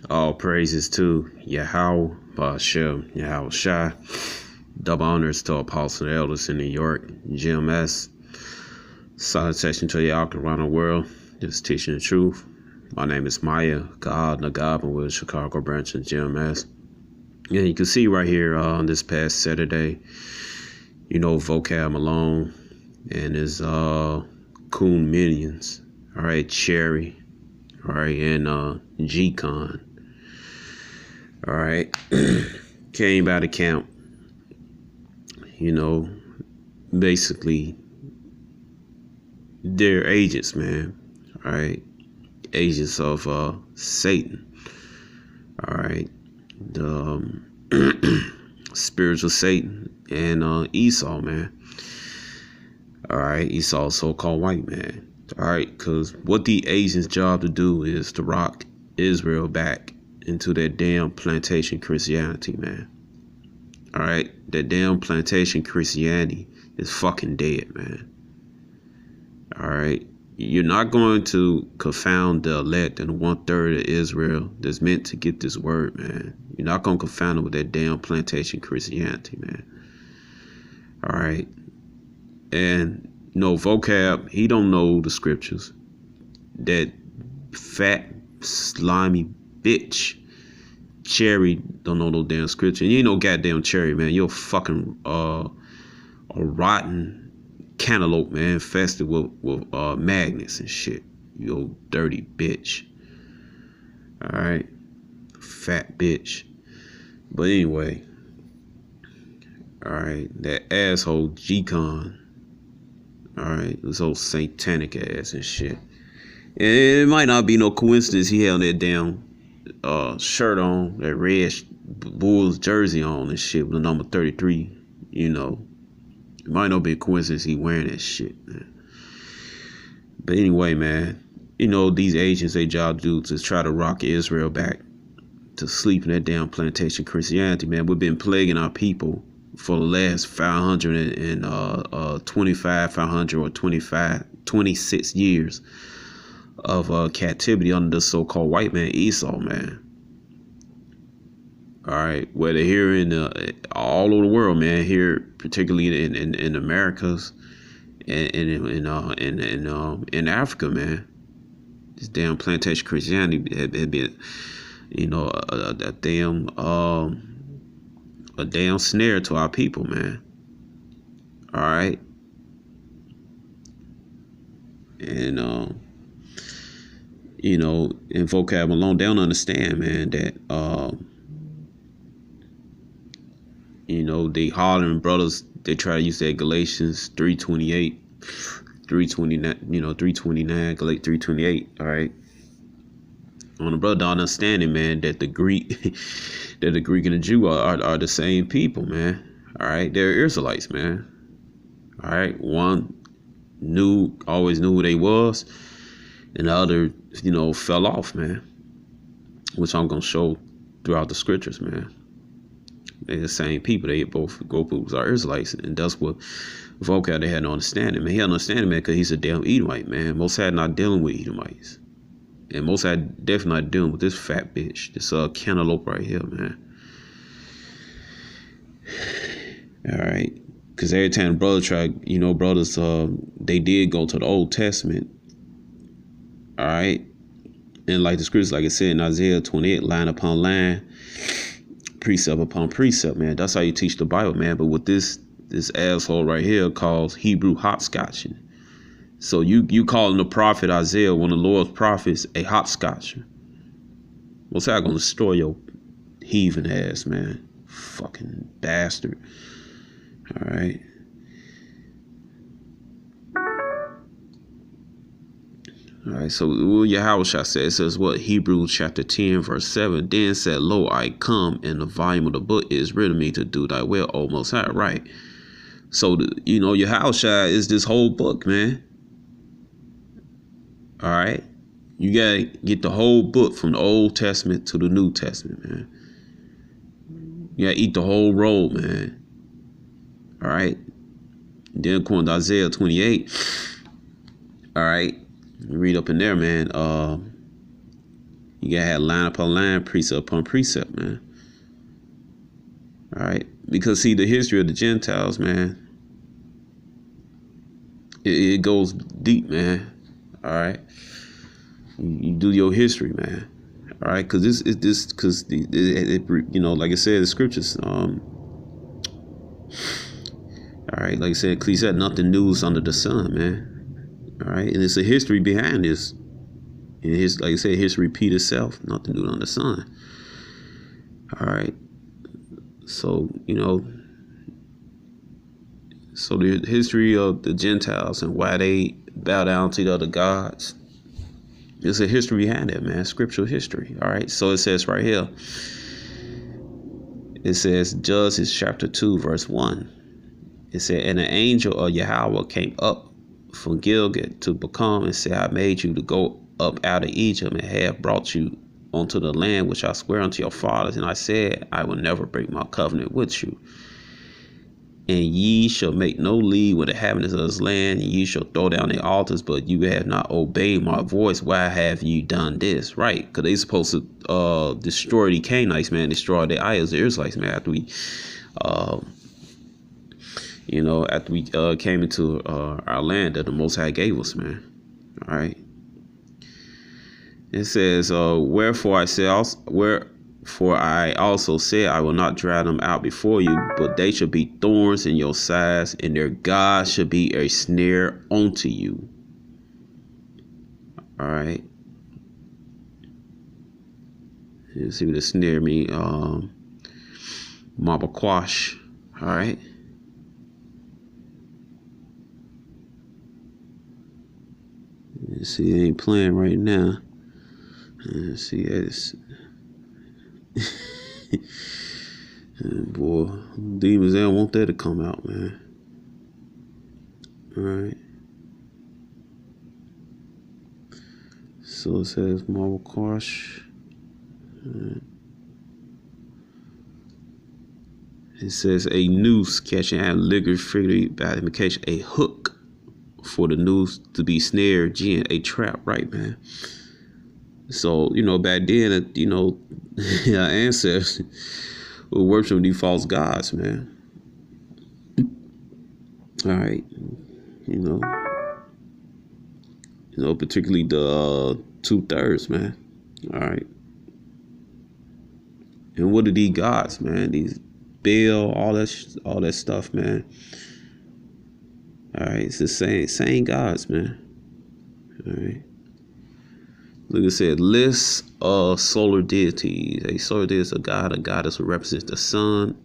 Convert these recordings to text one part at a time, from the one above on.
All praises to Yahweh, Bashem, Yahweh Shai. Double honors to Apostle Elders in New York, GMS. Salutation to y'all around the world. Just teaching the truth. My name is Maya God Nagab, and we're the Chicago branch of GMS. Yeah, you can see right here on this past Saturday, Vocab Malone and his coon minions. All right, Cherry. All right, and G-Con. All right, came by the camp. Basically, they're agents, man. All right, agents of Satan. All right, the spiritual Satan and Esau, man. All right, Esau, so-called white man. All right, because what the agent's job to do is to rock Israel back into that damn plantation Christianity, man. All right, that damn plantation Christianity is fucking dead, man. All right, you're not going to confound the elect and 1/3 of Israel that's meant to get this word, man. You're not going to confound them with that damn plantation Christianity, man. All right, and Vocab, he don't know the scriptures. That fat, slimy bitch, Cherry, don't know no damn scripture. You ain't no goddamn Cherry, man. You're fucking a rotten cantaloupe, man, infested with magnets and shit. You old dirty bitch. All right, fat bitch. But anyway, all right, that asshole G-Con. All right, this old satanic ass and shit. And it might not be no coincidence he had that damn shirt on, that red Bulls jersey on and shit with the number 33. It might not be a coincidence he wearing that shit, man. But anyway, man, these agents, their job to do is try to rock Israel back to sleep in that damn plantation Christianity, man. We've been plaguing our people for the last 26 years of captivity under the so-called white man Esau, man. All right, whether here in all over the world, man, here particularly in Americas and in Africa, man, this damn plantation Christianity had been, a damn snare to our people, man. All right. And, in Vocab Malone, they don't understand, man, that, they hollering brothers, they try to use that Galatians 3:28, 3:29, 3:29, Galatians 3:28, all right. On the brother don't understanding, man, that the Greek and the Jew are the same people, man. All right, they're Israelites, man. All right, one always knew who they was, and the other, fell off, man. Which I'm gonna show throughout the scriptures, man. They're the same people. They both are Israelites, and that's what Vocab they had no understanding, man. He had no understanding, man, because he's a damn Edomite, man. Most had not dealing with Edomites. And most had definitely not dealing with this fat bitch, this cantaloupe right here, man. All right, because every time brothers, they did go to the Old Testament. All right, and like the scriptures, like I said in Isaiah 28, line upon line, precept upon precept, man. That's how you teach the Bible, man. But with this asshole right here calls Hebrew hopscotching. So you calling the prophet Isaiah, one of the Lord's prophets, a hopscotcher. What's that gonna destroy your heathen ass, man? Fucking bastard. All right. All right, so Yahweh said, it says what? Hebrews chapter 10, verse 7. Then said, Lo, I come, and the volume of the book is written me to do thy will, O Most High. Right. So, Yahweh is this whole book, man. All right. You got to get the whole book from the Old Testament to the New Testament, man. You got to eat the whole roll, man. All right. Then according to Isaiah 28, all right, read up in there, man. You gotta have line upon line, precept upon precept, man. All right, because see, the history of the Gentiles, man, it goes deep, man. All right, you do your history, man. All right, because because you know, like I said, the scriptures. All right, like I said, Ecclesiastes, nothing new is under the sun, man. All right, and it's a history behind this. And his, like I said, history repeat itself. Nothing new under the sun. All right. So, you know, so the history of the Gentiles and why they bow down to the other gods, there's a history behind that, man. Scriptural history. All right. So it says right here, it says, Judges chapter 2, verse 1. It said, and an angel of Yahweh came up from Gilgal to become and said, I made you to go up out of Egypt and have brought you onto the land which I swear unto your fathers. And I said, I will never break my covenant with you. And ye shall make no league with the inhabitants of this land, and ye shall throw down the altars, but you have not obeyed my voice. Why have you done this? Right, because they supposed to destroy the Canaanites, man, destroy the idols, the Israelites, man, after we you know, after we came into our land that the Most High gave us, man. All right. It says, wherefore I also said, I will not drive them out before you, but they shall be thorns in your sides, and their God shall be a snare unto you. All right. Let's see what the snare mean. Mabakwash. All right. Let's see, it ain't playing right now. Let's see, it's boy, demons, they don't want that to come out, man. All right. So it says marble crush. It says a noose catching out liquor figured by implication, a hook for the noose to be snared in, a trap, right, man? So, you know, back then, you know, our ancestors would worship these false gods, man. All right. You know, particularly the 2/3, man. All right. And what are these gods, man? These Baal, all that stuff, man. All right, it's the same gods, man. All right. Look, it said, list of solar deities. A solar deity is a goddess who represents the sun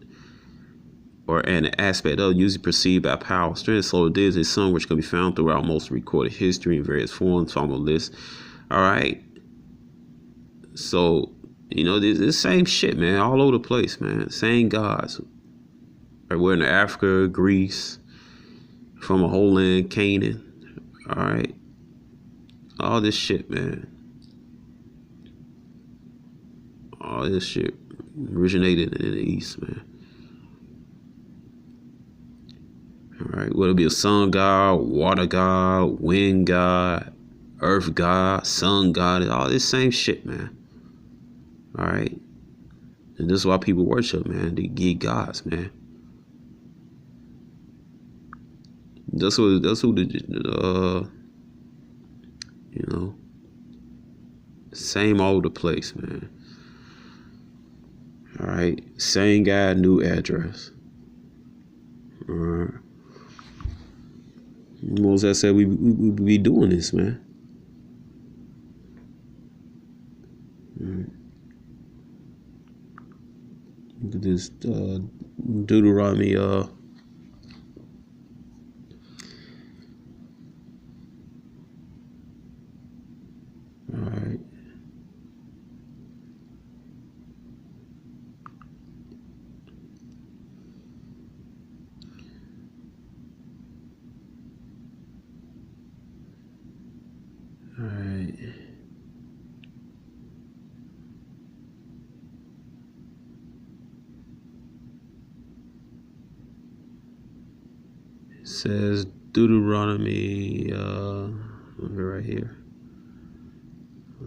or an aspect of, usually perceived by power. Strength. Solar deity is some which can be found throughout most recorded history in various forms. So I'm gonna list. All right. So, you know, this same shit, man, all over the place, man. Same gods. Right, we're in Africa, Greece, from a whole land, Canaan. All right. All this shit, man. All this shit originated in the East, man. All right. Whether it be a sun god, water god, wind god, earth god, sun god, all this same shit, man. All right. And this is why people worship, man. They give gods, man. That's who the you know, same all over the place, man. All right, same guy, new address. All right. Moses said we be doing this, man. All right. Look at this Deuteronomy Alright. Alright. It says Deuteronomy right here.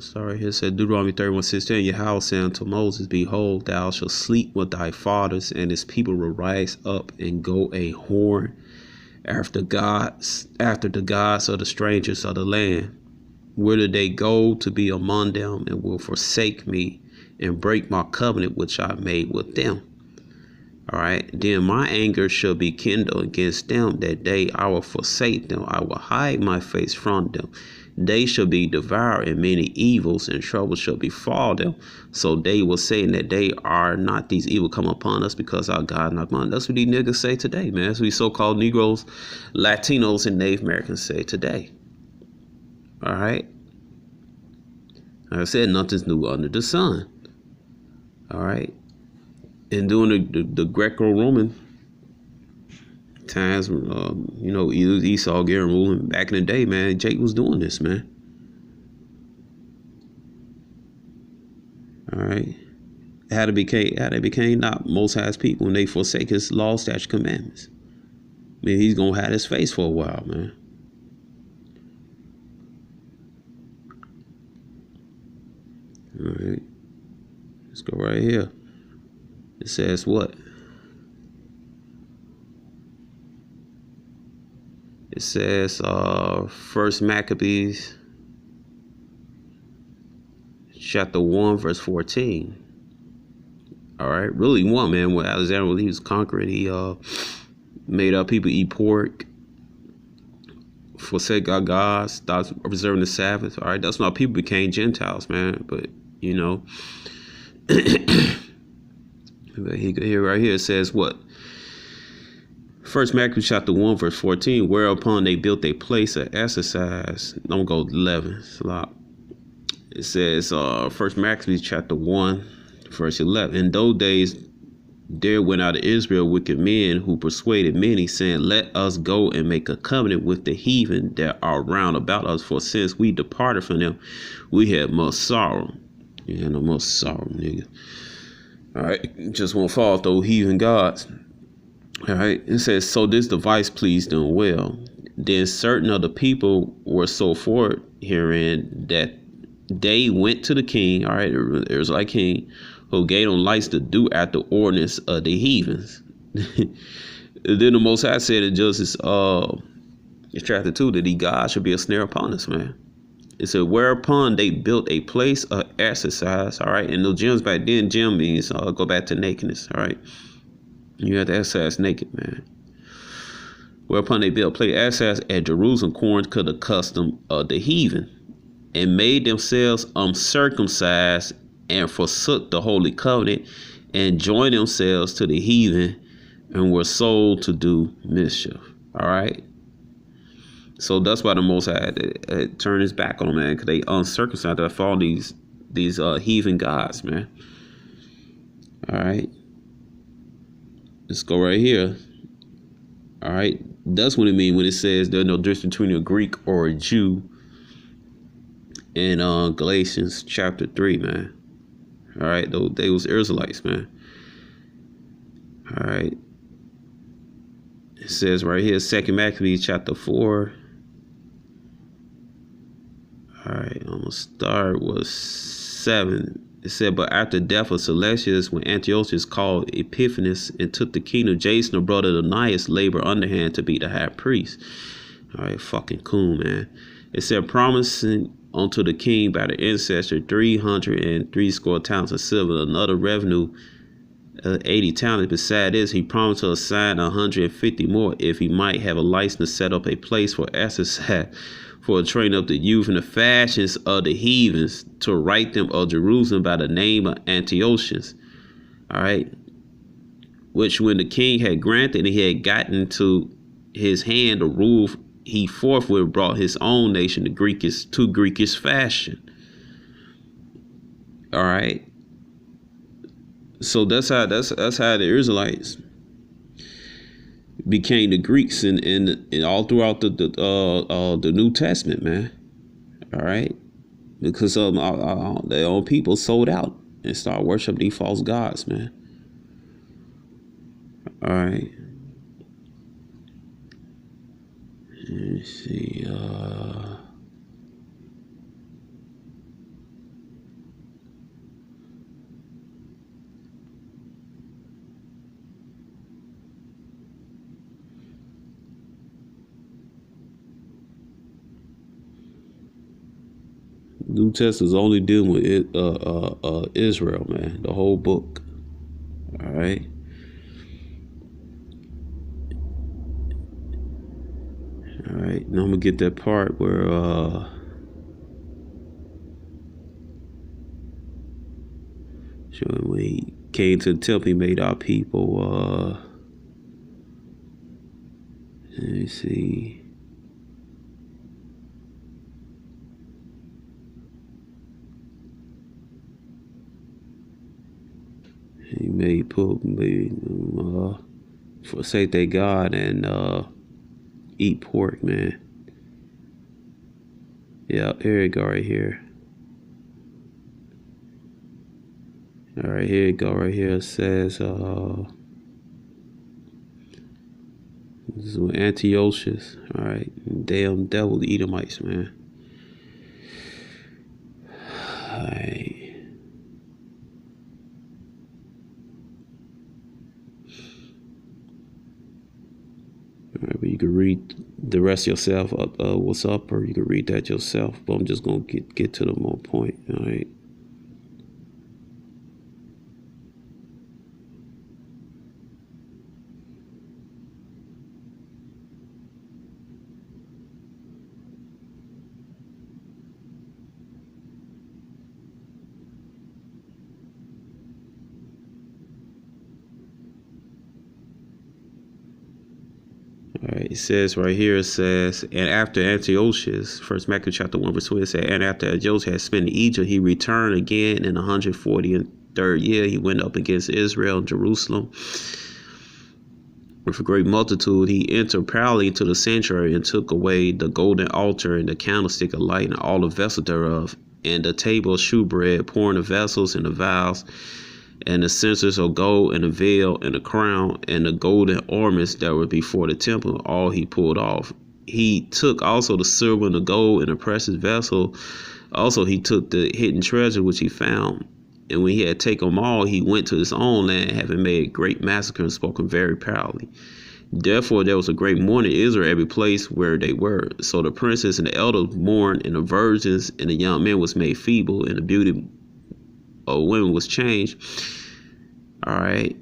sorry, here said Deuteronomy 31:16. Yahweh said unto Moses, behold, thou shalt sleep with thy fathers, and his people will rise up and go a whoring after the gods of the strangers of the land. Whither they go to be among them, and will forsake me and break my covenant which I made with them. All right, then my anger shall be kindled against them that day. I will forsake them. I will hide my face from them. They shall be devoured, and many evils and troubles shall befall them. So they will say that they are not these evil come upon us because our God not upon us. That's what these niggas say today, man. That's what these so-called Negroes, Latinos, and Native Americans say today. All right. Like I said, nothing's new under the sun. All right. And during the Greco-Roman times, Esau getting ruling back in the day, man, Jake was doing this, man. All right. How they became not Most High's people when they forsake his law, statute, commandments. I mean, he's going to hide his face for a while, man. All right. Let's go right here. It says what? It says First Maccabees chapter 1 verse 14. All right, really one, man. When Alexander, when he was conquering, he made our people eat pork, forsake our gods, stopped observing the Sabbath. All right, that's when our people became Gentiles, man. But here right here it says what? First Maccabees chapter 1 verse 14, whereupon they built a place of exercise. I'm gonna go 11. It says First Maccabees chapter 1 verse 11. In those days there went out of Israel wicked men who persuaded many, saying, let us go and make a covenant with the heathen that are round about us, for since we departed from them, we had much sorrow. You had no much sorrow, nigga. All right, just won't fall those heathen gods. All right, it says, so this device pleased them well. Then certain of the people were so forward herein that they went to the king, all right, there was like king, who gave them lights to do at the ordinance of the heathens. Then the Most High said in Genesis chapter 2 that the God should be a snare upon us, man. It said, whereupon they built a place of exercise, all right, and the gyms back then, gym means go back to nakedness, all right. You have to exercise naked, man. Whereupon they built a place of exercise at Jerusalem, according to the custom of the heathen, and made themselves uncircumcised, and forsook the holy covenant, and joined themselves to the heathen, and were sold to do mischief. All right. So that's why the Most High had to turn his back on them, man, because they uncircumcised. They follow these heathen gods, man. All right. Let's go right here. All right. That's what it means when it says there's no difference between a Greek or a Jew in Galatians chapter 3, man. All right. They was Israelites, man. All right. It says right here, 2 Maccabees chapter 4. All right. I'm going to start with 7. It said, but after the death of Celestius, when Antiochus called Epiphanes and took the kingdom, Jason, the brother of Anias, labored underhand to be the high priest. All right, fucking cool, man. It said, promising unto the king by the ancestor 360 talents of silver, another revenue 80 talents. Beside this, he promised to assign 150 more if he might have a license to set up a place for exercise, for training up the youth in the fashions of the heathens, to write them of Jerusalem by the name of Antiochus. All right. Which when the king had granted, and he had gotten to his hand the rule, he forthwith brought his own nation to Greekish fashion. All right. So that's how the Israelites became the Greeks and all throughout the New Testament, man. All right, because their own people sold out and started worshiping these false gods, man. All right. Let me see. New Testament is only dealing with Israel, man. The whole book. All right. All right. Now I'm gonna get that part where when he came to the temple, he made our people. Let me see. He made forsake their God and eat pork, man. Yeah, here you go, right here. All right, here you go, right here. It says, this is with Antiochus. All right, damn devil Edomites, man. All right. All right, but you can read the rest yourself. What's up, or you can read that yourself. But I'm just gonna get to the more point. All right. All right, it says right here, it says, and after Antiochus, First Maccabees chapter 1 verse 20, it said, and after Antiochus had spent in Egypt, he returned again in the 143rd year. He went up against Israel and Jerusalem with a great multitude. He entered proudly into the sanctuary and took away the golden altar and the candlestick of light and all the vessels thereof, and the table of shewbread, pouring the vessels and the vials, and the censers of gold, and the veil, and the crown, and the golden ornaments that were before the temple. All he pulled off. He took also the silver and the gold and the precious vessel. Also he took the hidden treasure which he found. And when he had taken them all, he went to his own land, having made great massacre and spoken very proudly. Therefore there was a great mourning in Israel every place where they were. So the princes and the elders mourned, and the virgins and the young men was made feeble, and the beauty of women was changed. All right,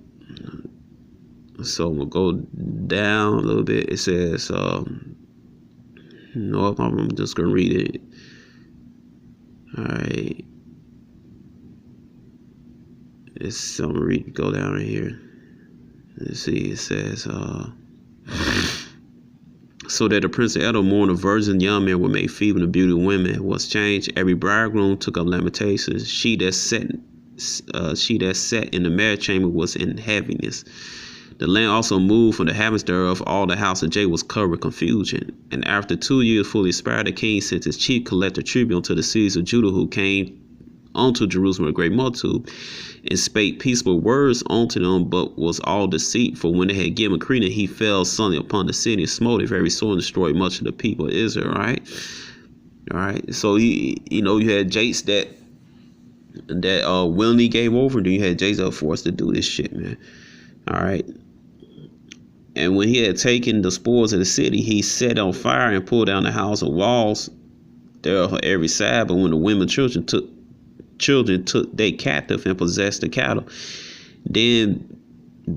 so we'll go down a little bit. It says, no, I'm just gonna read it. All right, I'm gonna read. Go down right here. Let's see. It says, so that the prince of Edom mourned, the virgin young men were made feeble, and the beauty of women was changed. Every bridegroom took up lamentations. She that sat in the marriage chamber was in heaviness. The land also moved from the habits thereof. All the house of Jacob was covered with confusion. And after 2 years fully expired, the king sent his chief collector tribute unto the cities of Judah, who came unto Jerusalem with a great multitude, and spake peaceable words unto them, but was all deceit. For when they had given credence, he fell suddenly upon the city and smote it very sore, and destroyed much of the people of Israel. All right. So you had Jace that willingly gave over. Then you had Jace that forced to do this shit, man. All right. And when he had taken the spoils of the city, he set on fire and pulled down the house and walls thereof on every side. But when the women and children took they captive and possessed the cattle, then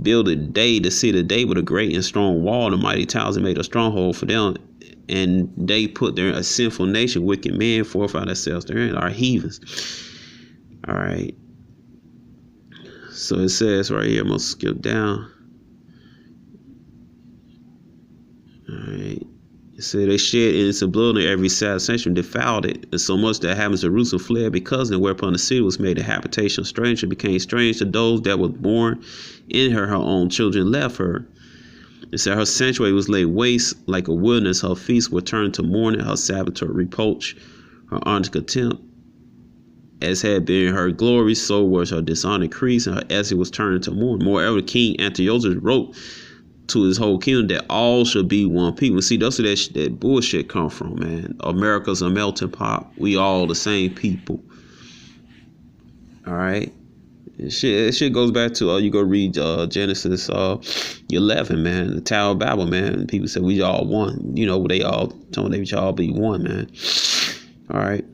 builded they the city of David a great and strong wall, and the mighty towers, and made a stronghold for them. And they put there a sinful nation, wicked men, fortify themselves therein, are heathens. All right. So it says right here, I'm gonna skip down. All right. It said they shed innocent blood on every side of the sanctuary, defiled it, and so much that having Jerusalem fled because of it, whereupon the city was made a habitation of strangers, became strange to those that were born in her. Her own children left her. It said her sanctuary was laid waste like a wilderness. Her feasts were turned to mourning, her Sabbath to reproach, her honor to contempt. As had been her glory, so was her dishonor increased, and her essence was turned into mourning. Moreover, King Antiochus wrote to his whole kingdom that all should be one people. See, that's where that bullshit come from, man. America's a melting pot. We all the same people. All right. Shit goes back to you go read Genesis 11, man. The Tower of Babel, man. And people said we all one. They all told they should all be one, man. All right.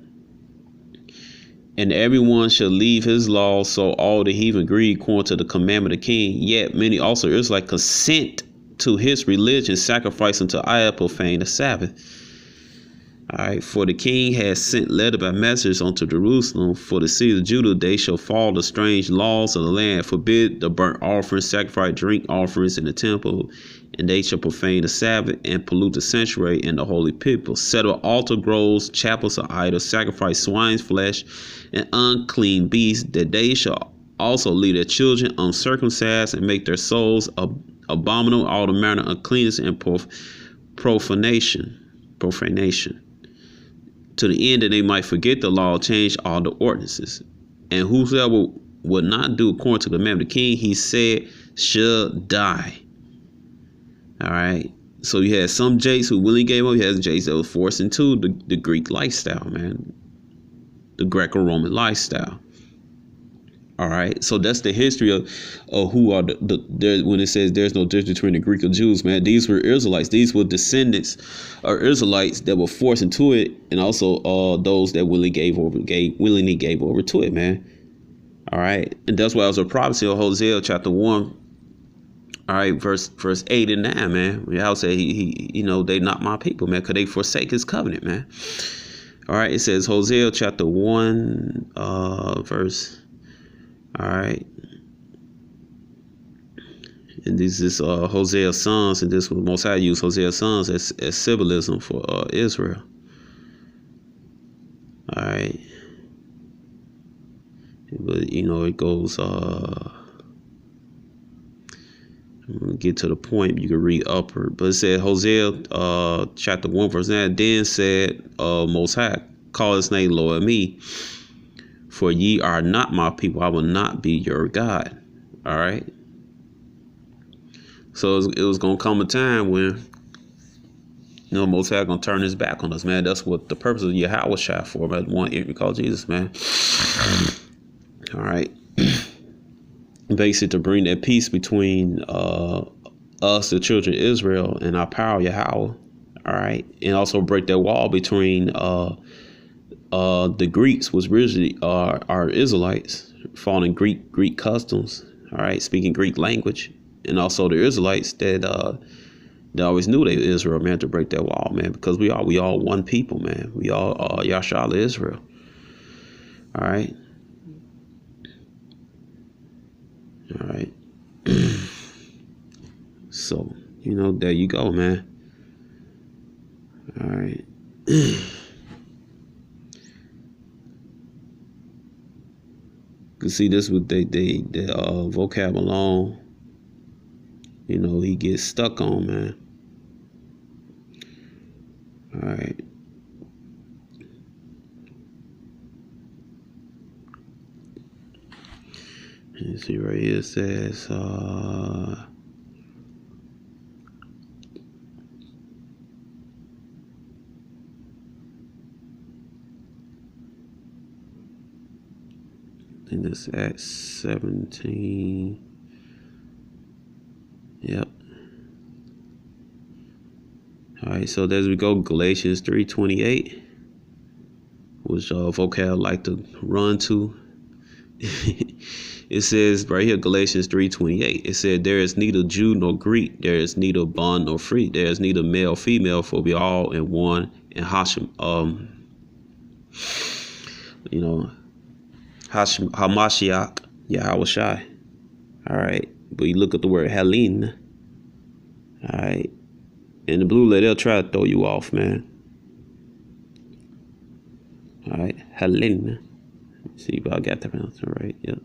And everyone shall leave his law, so all the heathen agreed according to the commandment of the king. Yet many also Israelites consent to his religion, sacrifice unto idol, profane the Sabbath. All right, for the king has sent letter by messengers unto Jerusalem, for the city of Judah, they shall follow the strange laws of the land, forbid the burnt offerings, sacrifice, drink offerings in the temple, and they shall profane the Sabbath and pollute the sanctuary and the holy people, set up altar groves, chapels of idols, sacrifice swine's flesh and unclean beasts, that they shall also lead their children uncircumcised and make their souls abominable, all the manner of uncleanness and profanation, to the end that they might forget the law, change all the ordinances. And whosoever would not do according to the commandment of the king, he said, shall die. All right. So you had some Jakes who willingly gave up. You had Jakes that was forced into the Greek lifestyle, man. The Greco-Roman lifestyle. All right. So that's the history of who are when it says there's no difference between the Greek and Jews, man. These were Israelites. These were descendants of Israelites that were forced into it, and also those that willingly gave over to it, man. All right. And that's why it was a prophecy of Hosea chapter 1. All right, verse 8 and 9, man. I'll say he they not my people, man, because they forsake his covenant, man. All right, it says Hosea chapter 1, verse. All right. And this is Hosea's sons, and this was Most High used Hosea's sons as symbolism for Israel. All right. But it goes I'm gonna get to the point. You can read upward, but it said Hosea chapter 1 verse 9. Then said Most High, call his name Lord me, for ye are not my people. I will not be your God. All right. So it was gonna come a time when Most High gonna turn his back on us, man. That's what the purpose of Yahweh shot for, man. One we call Jesus, man. All right. Basically to bring that peace between us, the children of Israel, and our power, Yahweh. All right. And also break that wall between the Greeks, was originally our Israelites, following Greek customs, all right, speaking Greek language, and also the Israelites that they always knew they were Israel, man, to break that wall, man, because we all one people, man. We all Yasha'Allah Israel. All right. All right. So, there you go, man. All right. You see, this with the Vocab Malone, he gets stuck on, man. All right. Let's see right here. It says, I think this at 17. Yep. All right. So as we go, Galatians 3:28, which Vocab like to run to. It says right here, Galatians 3:28. It said, there is neither Jew nor Greek, there is neither bond nor free, there is neither male female, for we all in one in Hashem. Hamashiach Yahweh Shai. All right, but you look at the word Helene. All right, in the blue letter, they'll try to throw you off, man. All right, Helene. See if I got that pronouncement right. Yep.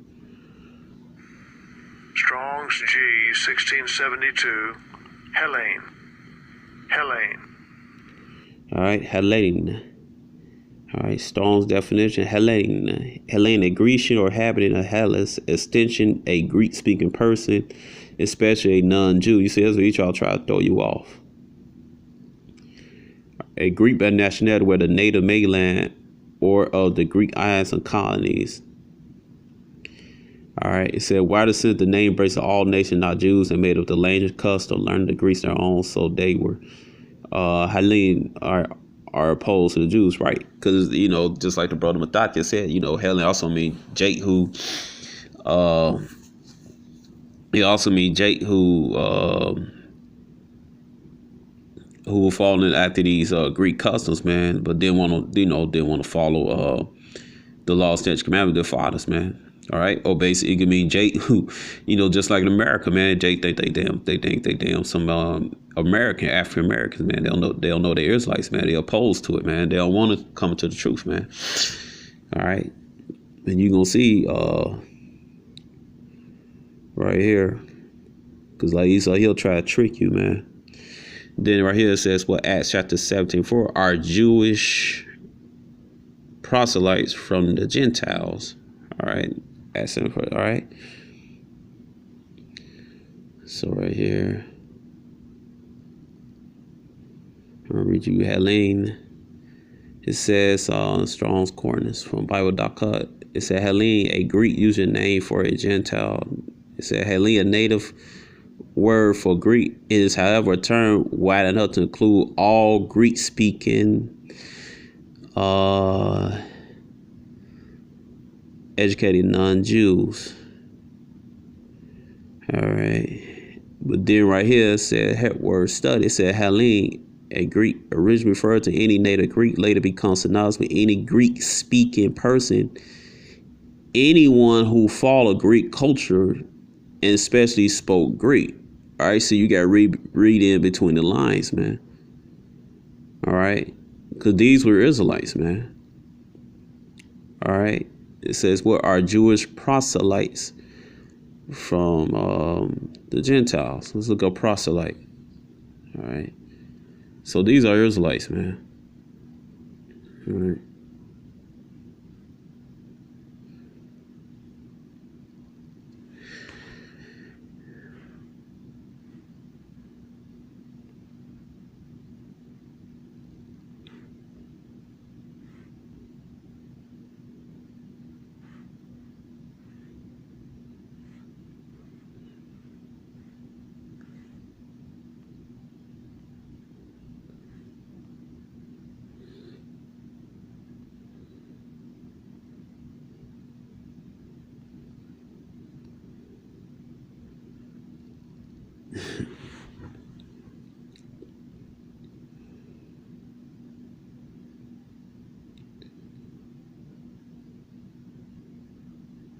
Strong's G 1672. Helene. All right, Helene. All right, Strong's definition: Helene, a Grecian or inhabitant of Hellas, extension, a Greek-speaking person, especially a non-Jew. You see, that's what each all try to throw you off. A Greek by nationality, whether native mainland or of the Greek islands and colonies. All right, it said, why the sense the name breaks of all nations, not Jews, and made of the language, custom, learned the Greeks their own, so they were Helene are opposed to the Jews, right? Because, you know, just like the brother Mathatya said, you know, Helen also mean Jake who, he also mean Jake who were following after these Greek customs, man, but didn't want to follow the law, statutes, commandments of their fathers, man. All right, or basically it could mean Jake who, you know, just like in America, man. Jake think they damn some African Americans, man. They don't know they're Israelites, man. They're opposed to it, man. They don't want to come to the truth, man. All right, and you gonna see right here, because like Esau, he'll try to trick you, man. Then right here it says, what, Acts chapter 17:4 are Jewish proselytes from the Gentiles. All right, Acts 17:4. All right. So right here, I'm gonna read you Helene. It says Strong's Concordance from Bible.com. It said Helene, a Greek username for a Gentile. It said Helene, a native word for Greek, is however a term wide enough to include all Greek speaking educated non-Jews. All right, but then right here it said word study. It said Helene, a Greek, originally referred to any native Greek, later becomes synonymous with any Greek speaking person, anyone who followed Greek culture and especially spoke Greek. All right, so you got to read in between the lines, man. All right, because these were Israelites, man. All right, it says what are Jewish proselytes from the Gentiles. Let's look up proselyte. All right, so these are Israelites, man. All right.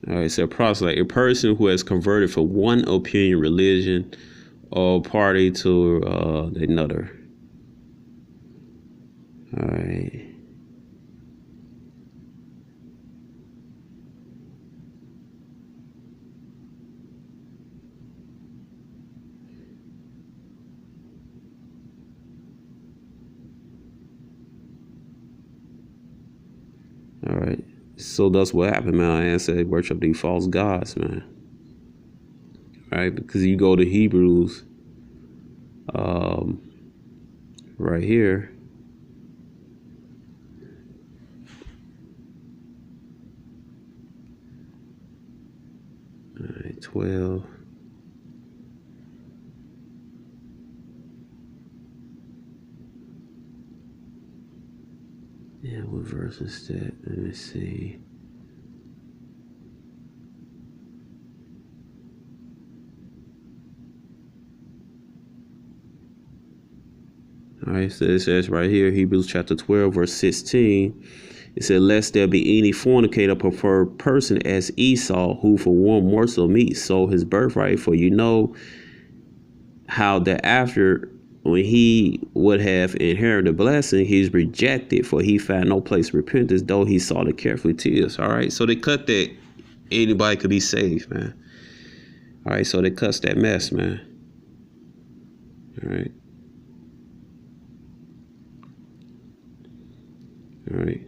All right, so proselyte, a person who has converted from one opinion, religion, or party to another. All right. All right. So that's what happened, man. I said worship these false gods, man. All right, because you go to Hebrews, right here. All right, 12. Yeah, what verse is that? Let me see. All right, so it says right here, Hebrews chapter 12, verse 16. It said, lest there be any fornicator preferred person as Esau, who for one morsel of meat sold his birthright. For you know how that after, when he would have inherited the blessing, he's rejected, for he found no place of repentance, though he sought it carefully tears. All right, so they cut that anybody could be saved, man. All right, so they cuts that mess, man. All right. All right.